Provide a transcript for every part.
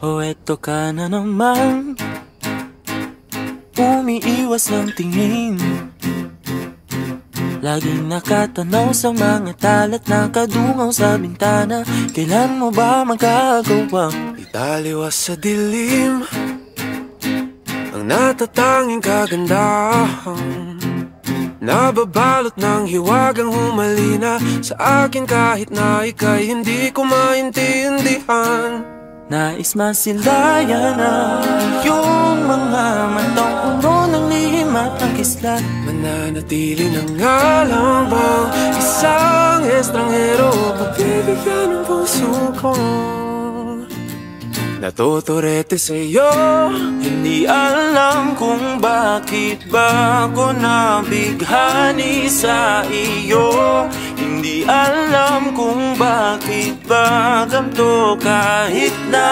O eto ka na naman, umiiwas ng tingin, laging nakatanaw sa mga talat na kadungaw sa bintana. Kailan mo ba magagawang italiwas sa dilim ang natatanging kagandahan, nababalot ng hiwagang humalina sa akin kahit na ika'y hindi ko maintindihan. Nais masilayan na yung mga matang puno ng lihim at ng kislat. Mananatili na nga lang bang isang estranghero pagbibigyan ng puso ko? Natuturete sa'yo, hindi alam kung bakit ba ako nabighani sa iyo. Hindi alam kung bakit ba ganito, kahit na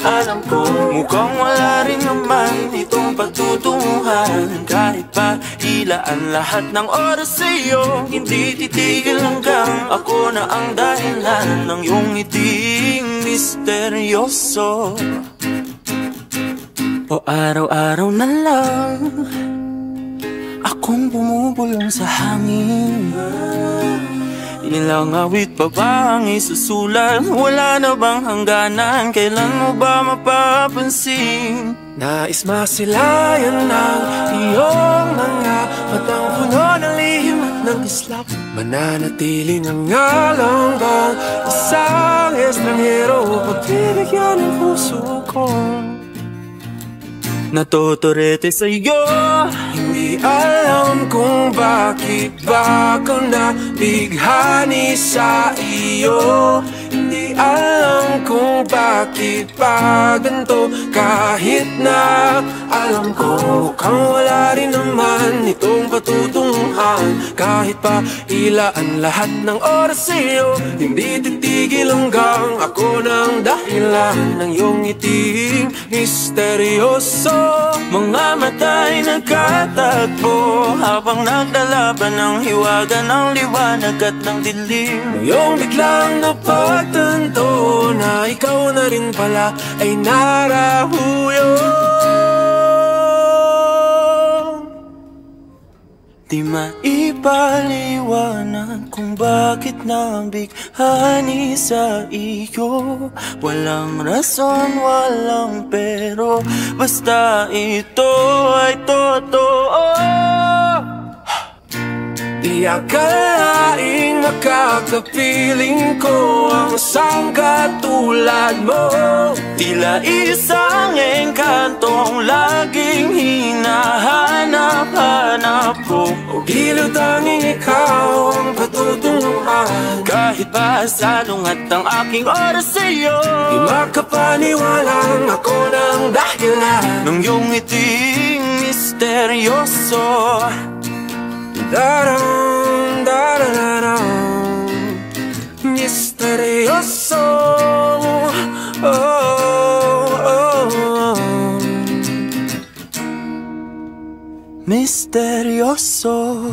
alam ko mukhang wala rin naman itong pagtutunguhan. Kahit pa ilaan lahat ng oras sa'yo, hindi titigil hanggang ako na ang dahilan ng iyong ngiting misteryoso. O araw-araw na lang akong bumubulong sa hangin. Ilang awit pa ba ang isusulat? Wala na bang hangganan? Kailan mo ba mapapansin? nais masilayan ng iyong mga matang puno ng lihim at ng islap. Mananatili na nga lang bang isang estranghero pagbibigyan ng puso ko? Natuturete sa'yo, hindi alam kung bakit ba ako nabighani sa iyo. Hindi alam kung bakit pa ganito, kahit na alam ko mukhang wala rin naman itong patutunguhan. Kahit pa ilaan lahat ng oras sa'yo, hindi titigil hanggang ako ng dahilan ng iyong ngiting misteryoso. mga mata'y nagkatagpo habang naglalaban ng hiwaga ng liwanag at ng dilim. Ngayong biglang napagtanto na ikaw na rin pala ay narahuyo. Di maipaliwanag kung bakit nabighani sa iyo. Walang rason, walang pero, basta ito ay totoo. Di akalaing makakapiling ko ang isang katulad mo. Tila isang engkantong laging hinahanap-hanap ko. O giliw tanging ikaw ang patutunguhan. Kahit pa salungat ang aking oras sa'yo, di makapaniwalang ako ng dahilan ng iyong ngiting misteryoso. Daram, dararam, misteryoso. Oh, oh, oh. Misteryoso.